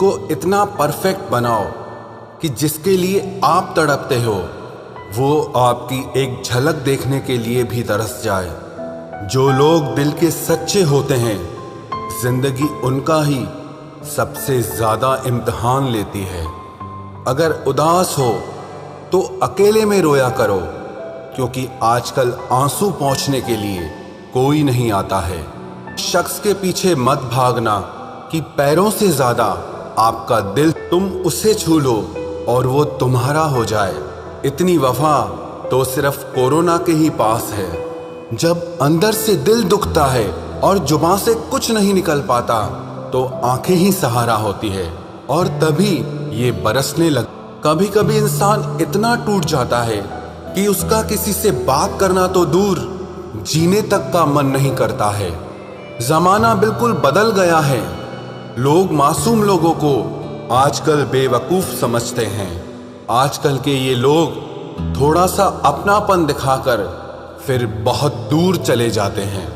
को इतना परफेक्ट बनाओ कि जिसके लिए आप तड़पते हो वो आपकी एक झलक देखने के लिए भी तरस जाए। जो लोग दिल के सच्चे होते हैं, जिंदगी उनका ही सबसे ज़्यादा इम्तिहान लेती है। अगर उदास हो तो अकेले में रोया करो, क्योंकि आजकल आंसू पोंछने के लिए कोई नहीं आता है। शख्स के पीछे मत भागना कि पैरों से ज़्यादा आपका दिल, तुम उसे छू लो और वो तुम्हारा हो जाए। इतनी वफा तो सिर्फ कोरोना के ही पास है। जब अंदर से दिल दुखता है और जुबान से कुछ नहीं निकल पाता तो आंखें ही सहारा होती है और तभी ये बरसने लग। कभी कभी इंसान इतना टूट जाता है कि उसका किसी से बात करना तो दूर, जीने तक का मन नहीं करता है। जमाना बिल्कुल बदल गया है। लोग मासूम लोगों को आजकल बेवकूफ समझते हैं। आजकल के ये लोग थोड़ा सा अपनापन दिखाकर फिर बहुत दूर चले जाते हैं।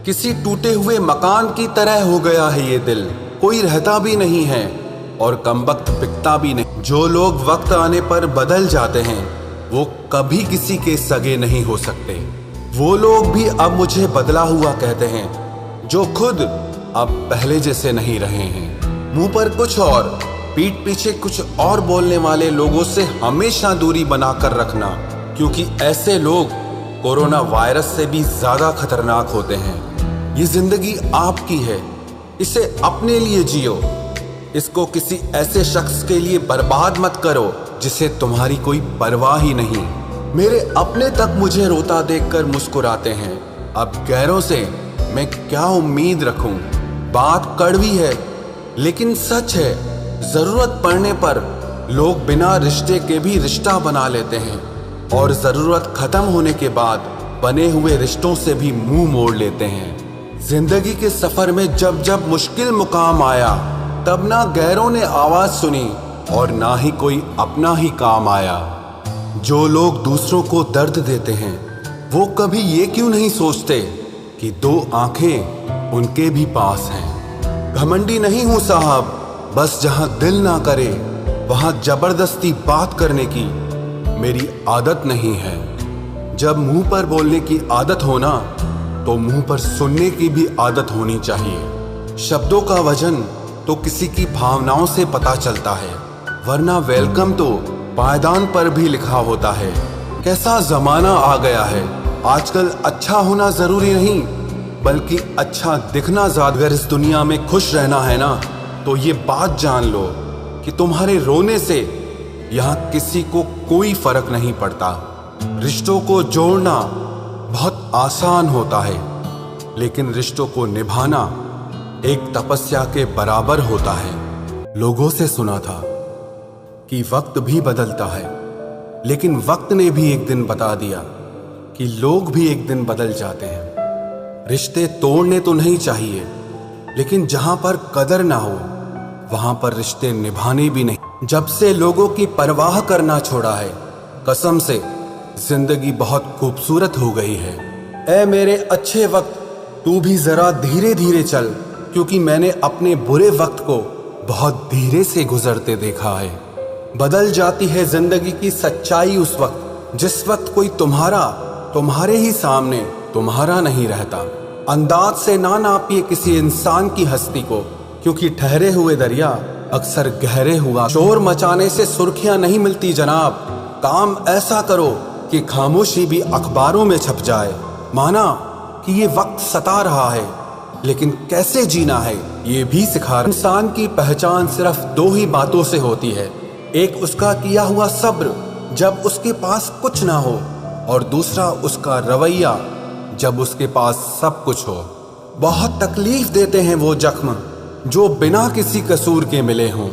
किसी टूटे हुए मकान की तरह हो गया है ये दिल, कोई रहता भी नहीं है और कमबख्त बिकता भी नहीं। जो लोग वक्त आने पर बदल जाते हैं वो कभी किसी के सगे नहीं हो सकते। वो लोग भी अब मुझे बदला हुआ कहते हैं जो खुद अब पहले जैसे नहीं रहे हैं। मुंह पर कुछ और पीठ पीछे कुछ और बोलने वाले लोगों से हमेशा दूरी बनाकर रखना, क्योंकि ऐसे लोग कोरोना वायरस से भी ज्यादा खतरनाक होते हैं। ये जिंदगी आपकी है, इसे अपने लिए जियो। इसको किसी ऐसे शख्स के लिए बर्बाद मत करो जिसे तुम्हारी कोई परवाह ही नहीं। मेरे अपने तक मुझे रोता देखकर मुस्कुराते हैं, अब गैरों से मैं क्या उम्मीद रखूं। बात कड़वी है लेकिन सच है। जरूरत पड़ने पर लोग बिना रिश्ते के भी रिश्ता बना लेते हैं और जरूरत खत्म होने के बाद बने हुए रिश्तों से भी मुंह मोड़ लेते हैं। जिंदगी के सफर में जब जब मुश्किल मुकाम आया तब ना गैरों ने आवाज सुनी और ना ही कोई अपना ही काम आया। जो लोग दूसरों को दर्द देते हैं वो कभी ये क्यों नहीं सोचते कि दो आंखें उनके भी पास हैं। घमंडी नहीं हूं साहब, बस जहां दिल ना करे वहां जबरदस्ती बात करने की मेरी आदत नहीं है। जब मुंह पर बोलने की आदत हो ना तो मुंह पर सुनने की भी आदत होनी चाहिए। शब्दों का वजन तो किसी की भावनाओं से पता चलता है, वरना वेलकम तो पायदान पर भी लिखा होता है। कैसा जमाना आ गया है, आजकल अच्छा होना जरूरी नहीं बल्कि अच्छा दिखना ज्यादा। अगर इस दुनिया में खुश रहना है ना तो ये बात जान लो कि तुम्हारे रोने से यहाँ किसी को कोई फर्क नहीं पड़ता। रिश्तों को जोड़ना बहुत आसान होता है लेकिन रिश्तों को निभाना एक तपस्या के बराबर होता है। लोगों से सुना था कि वक्त भी बदलता है, लेकिन वक्त ने भी एक दिन बता दिया कि लोग भी एक दिन बदल जाते हैं। रिश्ते तोड़ने तो नहीं चाहिए, लेकिन जहां पर कदर ना हो वहां पर रिश्ते निभाने भी नहीं। जब से लोगों की परवाह करना छोड़ा है, कसम से जिंदगी बहुत खूबसूरत हो गई है। ऐ मेरे अच्छे वक्त, तू भी जरा धीरे धीरे चल, क्योंकि मैंने अपने बुरे वक्त को बहुत धीरे से गुजरते देखा है। बदल जाती है जिंदगी की सच्चाई उस वक्त जिस वक्त कोई तुम्हारे ही सामने तुम्हारा नहीं रहता। अंदाज से ना नापिए किसी इंसान की हस्ती को, क्योंकि ठहरे हुए दरिया अक्सर गहरे हुआ। शोर मचाने से सुर्खियां नहीं मिलती जनाब, काम ऐसा करो कि खामोशी भी अखबारों में छप जाए। माना कि ये वक्त सता रहा है, लेकिन कैसे जीना है ये भी सिखा। इंसान की पहचान सिर्फ दो ही बातों से होती है, एक उसका किया हुआ सब्र जब उसके पास कुछ ना हो, और दूसरा उसका रवैया जब उसके पास सब कुछ हो। बहुत तकलीफ देते हैं वो जख्म जो बिना किसी कसूर के मिले हों।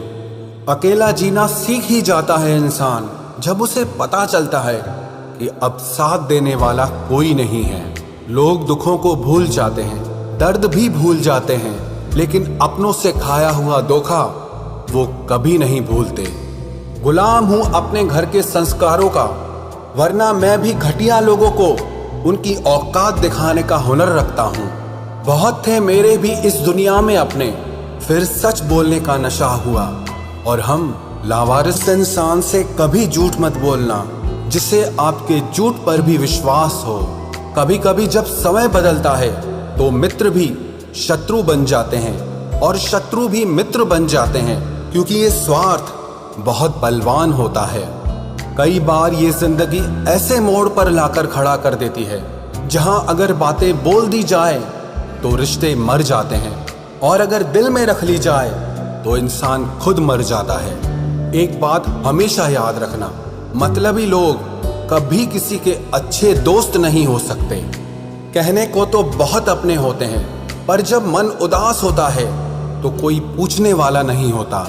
अकेला जीना सीख ही जाता है इंसान जब उसे पता चलता है कि अब साथ देने वाला कोई नहीं है। लोग दुखों को भूल जाते हैं, दर्द भी भूल जाते हैं, लेकिन अपनों से खाया हुआ धोखा वो कभी नहीं भूलते। गुलाम हूं अपने घर के संस्कारों का, वरना मैं भी घटिया लोगों को उनकी औकात दिखाने का हुनर रखता हूं। बहुत थे मेरे भी इस दुनिया में अपने, फिर सच बोलने का नशा हुआ और हम लावारिस इंसान से कभी झूठ मत बोलना जिससे आपके झूठ पर भी विश्वास हो। कभी कभी जब समय बदलता है तो मित्र भी शत्रु बन जाते हैं और शत्रु भी मित्र बन जाते हैं, क्योंकि ये स्वार्थ बहुत बलवान होता है। कई बार ये जिंदगी ऐसे मोड़ पर लाकर खड़ा कर देती है जहां अगर बातें बोल दी जाए तो रिश्ते मर जाते हैं और अगर दिल में रख ली जाए तो इंसान खुद मर जाता है। एक बात हमेशा याद रखना, मतलबी लोग कभी किसी के अच्छे दोस्त नहीं हो सकते। कहने को तो बहुत अपने होते हैं, पर जब मन उदास होता है तो कोई पूछने वाला नहीं होता।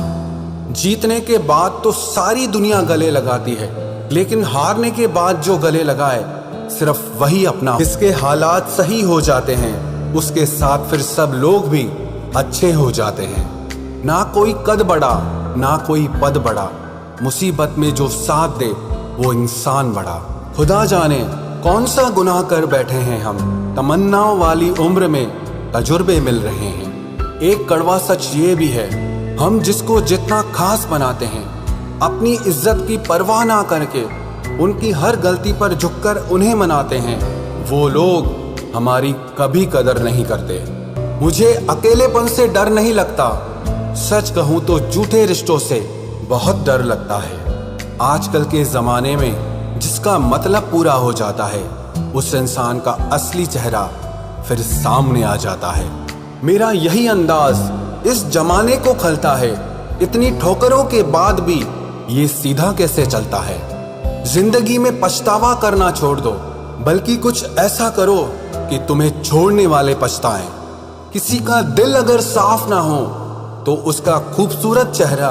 जीतने के बाद तो सारी दुनिया गले लगाती है, लेकिन हारने के बाद जो गले लगाए सिर्फ वही अपना। जिसके हालात सही हो जाते हैं उसके साथ फिर सब लोग भी अच्छे हो जाते हैं। ना कोई कद बड़ा ना कोई पद बड़ा, मुसीबत में जो साथ दे वो इंसान बड़ा। खुदा जाने कौन सा गुनाह कर बैठे हैं हम, तमन्नाओं वाली उम्र में तजुर्बे मिल रहे हैं। एक कड़वा सच ये भी है, हम जिसको जितना खास बनाते हैं, अपनी इज्जत की परवाह ना करके उनकी हर गलती पर झुककर उन्हें मनाते हैं, वो लोग हमारी कभी कदर नहीं करते। मुझे अकेलेपन से डर नहीं लगता, सच कहूं तो झूठे रिश्तों से बहुत डर लगता है। आजकल के ज़माने में जिसका मतलब पूरा हो जाता है उस इंसान का असली चेहरा फिर सामने आ जाता है। मेरा यही अंदाज इस जमाने को खलता है, इतनी ठोकरों के बाद भी ये सीधा कैसे चलता है। जिंदगी में पछतावा करना छोड़ दो, बल्कि कुछ ऐसा करो कि तुम्हें छोड़ने वाले पछताएं। किसी का दिल अगर साफ ना हो तो उसका खूबसूरत चेहरा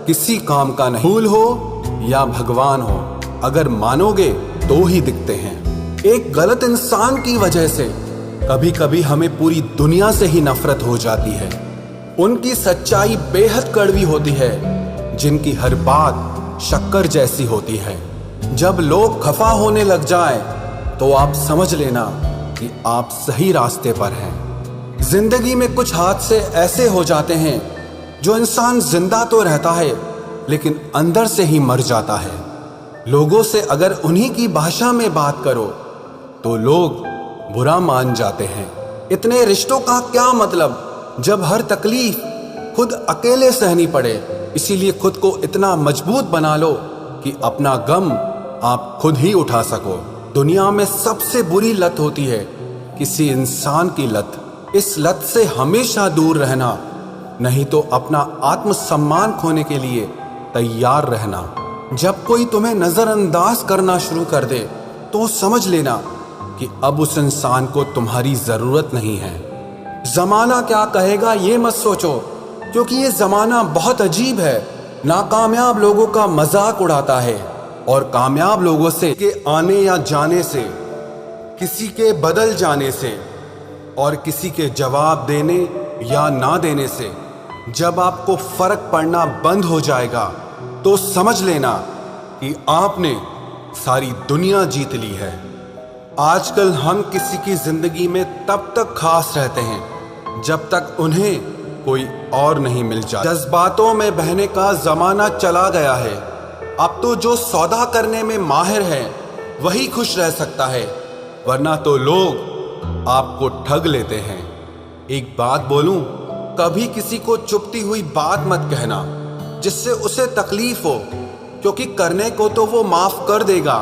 किसी काम का नहीं। फूल हो या भगवान हो, अगर मानोगे तो ही दिखते हैं। एक गलत इंसान की वजह से कभी कभी हमें पूरी दुनिया से ही नफरत हो जाती है। उनकी सच्चाई बेहद कड़वी होती है, जिनकी हर बात शक्कर जैसी होती है। जब लोग खफा होने लग जाए तो आप समझ लेना कि आप सही रास्ते पर हैं। जिंदगी में कुछ हादसे ऐसे हो जाते हैं जो इंसान जिंदा तो रहता है लेकिन अंदर से ही मर जाता है। लोगों से अगर उन्हीं की भाषा में बात करो तो लोग बुरा मान जाते हैं। इतने रिश्तों का क्या मतलब जब हर तकलीफ खुद अकेले सहनी पड़े। इसीलिए खुद को इतना मजबूत बना लो कि अपना गम आप खुद ही उठा सको। दुनिया में सबसे बुरी लत होती है किसी इंसान की लत। इस लत से हमेशा दूर रहना, नहीं तो अपना आत्मसम्मान खोने के लिए तैयार रहना। जब कोई तुम्हें नजरअंदाज करना शुरू कर दे तो समझ लेना कि अब उस इंसान को तुम्हारी जरूरत नहीं है। जमाना क्या कहेगा ये मत सोचो, क्योंकि ये जमाना बहुत अजीब है। नाकामयाब लोगों का मजाक उड़ाता है और कामयाब लोगों से के आने या जाने से, किसी के बदल जाने से और किसी के जवाब देने या ना देने से जब आपको फर्क पड़ना बंद हो जाएगा तो समझ लेना कि आपने सारी दुनिया जीत ली है। आजकल हम किसी की जिंदगी में तब तक खास रहते हैं जब तक उन्हें कोई और नहीं मिल जाता। जज्बातों में बहने का जमाना चला गया है। अब तो जो सौदा करने में माहिर है वही खुश रह सकता है, वरना तो लोग आपको ठग लेते हैं। एक बात बोलूं, कभी किसी को चुभती हुई बात मत कहना जिससे उसे तकलीफ हो, क्योंकि करने को तो वो माफ कर देगा,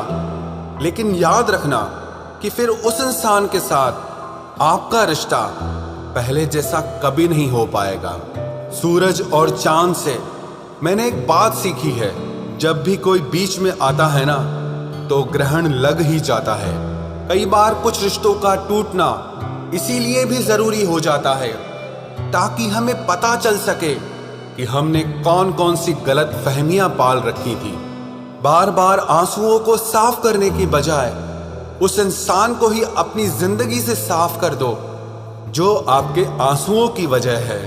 लेकिन याद रखना कि फिर उस इंसान के साथ आपका रिश्ता पहले जैसा कभी नहीं हो पाएगा। सूरज और चांद से मैंने एक बात सीखी है, जब भी कोई बीच में आता है ना तो ग्रहण लग ही जाता है। कई बार कुछ रिश्तों का टूटना इसीलिए भी जरूरी हो जाता है ताकि हमें पता चल सके कि हमने कौन कौन सी गलत फहमियां पाल रखी थी। बार बार आंसुओं को साफ करने की बजाय उस इंसान को ही अपनी जिंदगी से साफ कर दो जो आपके आंसुओं की वजह है।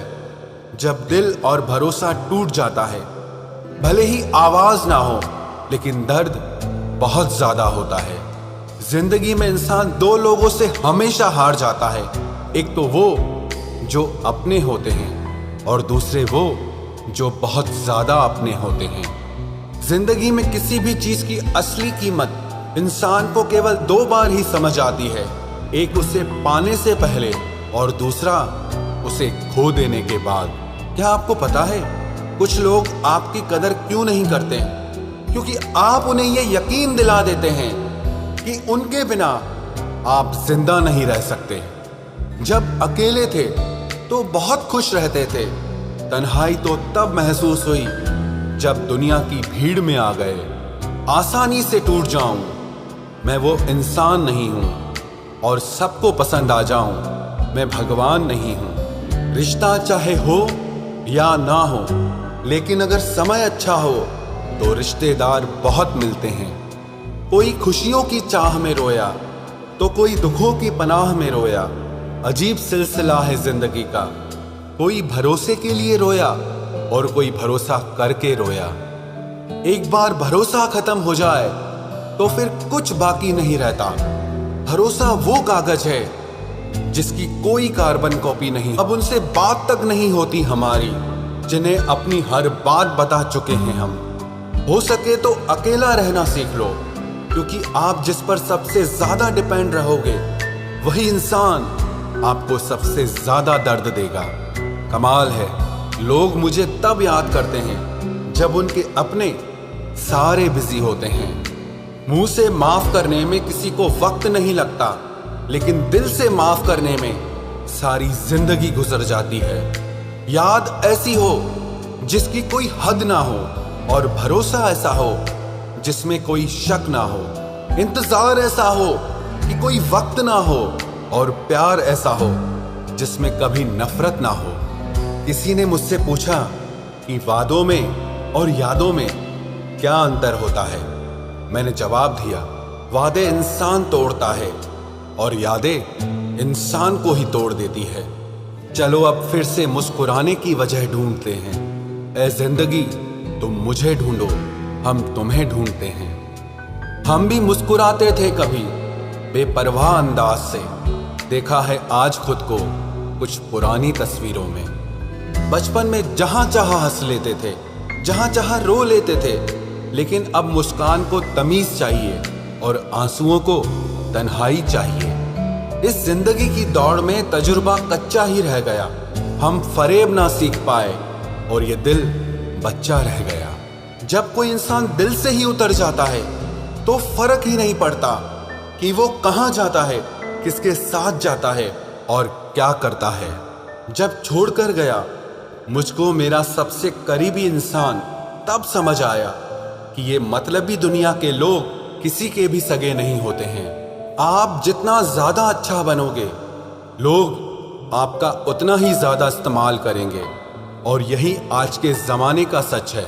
जब दिल और भरोसा टूट जाता है, भले ही आवाज ना हो लेकिन दर्द बहुत ज्यादा होता है। जिंदगी में इंसान दो लोगों से हमेशा हार जाता है, एक तो वो जो अपने होते हैं और दूसरे वो जो बहुत ज्यादा अपने होते हैं। जिंदगी में किसी भी चीज की असली कीमत इंसान को केवल 2 बार ही समझ आती है, एक उसे पाने से पहले और दूसरा उसे खो देने के बाद। क्या आपको पता है कुछ लोग आपकी कदर क्यों नहीं करते? क्योंकि आप उन्हें यह यकीन दिला देते हैं कि उनके बिना आप जिंदा नहीं रह सकते। जब अकेले थे तो बहुत खुश रहते थे, तन्हाई तो तब महसूस हुई जब दुनिया की भीड़ में आ गए। आसानी से टूट जाऊं, मैं वो इंसान नहीं हूं, और सबको पसंद आ जाऊं, मैं भगवान नहीं हूं। रिश्ता चाहे हो या ना हो, लेकिन अगर समय अच्छा हो तो रिश्तेदार बहुत मिलते हैं। कोई खुशियों की चाह में रोया तो कोई दुखों की पनाह में रोया। अजीब सिलसिला है जिंदगी का, कोई भरोसे के लिए रोया और कोई भरोसा करके रोया। एक बार भरोसा खत्म हो जाए तो फिर कुछ बाकी नहीं रहता। भरोसा वो कागज है जिसकी कोई कार्बन कॉपी नहीं। अब उनसे बात तक नहीं होती हमारी जिन्हें अपनी हर बात बता चुके हैं हम। हो सके तो अकेला रहना सीख लो, क्योंकि आप जिस पर सबसे ज्यादा डिपेंड रहोगे वही इंसान आपको सबसे ज्यादा दर्द देगा। कमाल है, लोग मुझे तब याद करते हैं जब उनके अपने सारे बिजी होते हैं। मुंह से माफ करने में किसी को वक्त नहीं लगता, लेकिन दिल से माफ करने में सारी जिंदगी गुजर जाती है। याद ऐसी हो जिसकी कोई हद ना हो, और भरोसा ऐसा हो जिसमें कोई शक ना हो। इंतजार ऐसा हो कि कोई वक्त ना हो, और प्यार ऐसा हो जिसमें कभी नफरत ना हो। किसी ने मुझसे पूछा कि वादों में और यादों में क्या अंतर होता है। मैंने जवाब दिया, वादे इंसान तोड़ता है और यादें इंसान को ही तोड़ देती है। चलो अब फिर से मुस्कुराने की वजह ढूंढते हैं। ऐ जिंदगी तुम मुझे ढूंढो, हम तुम्हें ढूंढते हैं। हम भी मुस्कुराते थे कभी बेपरवाह अंदाज से, देखा है आज खुद को कुछ पुरानी तस्वीरों में। बचपन में जहां चाहा हंस लेते थे, जहां चाहा रो लेते थे, लेकिन अब मुस्कान को तमीज चाहिए और आंसुओं को तन्हाई चाहिए। इस जिंदगी की दौड़ में तजुर्बा कच्चा ही रह गया। हम फरेब ना सीख पाए और ये दिल बच्चा रह गया। जब कोई इंसान दिल से ही उतर जाता है तो फर्क ही नहीं पड़ता कि वो कहां जाता है, किसके साथ जाता है और क्या करता है। जब छोड़कर गया मुझको मेरा सबसे करीबी इंसान, तब समझ आया कि ये मतलबी दुनिया के लोग किसी के भी सगे नहीं होते हैं। आप जितना ज्यादा अच्छा बनोगे, लोग आपका उतना ही ज्यादा इस्तेमाल करेंगे, और यही आज के जमाने का सच है।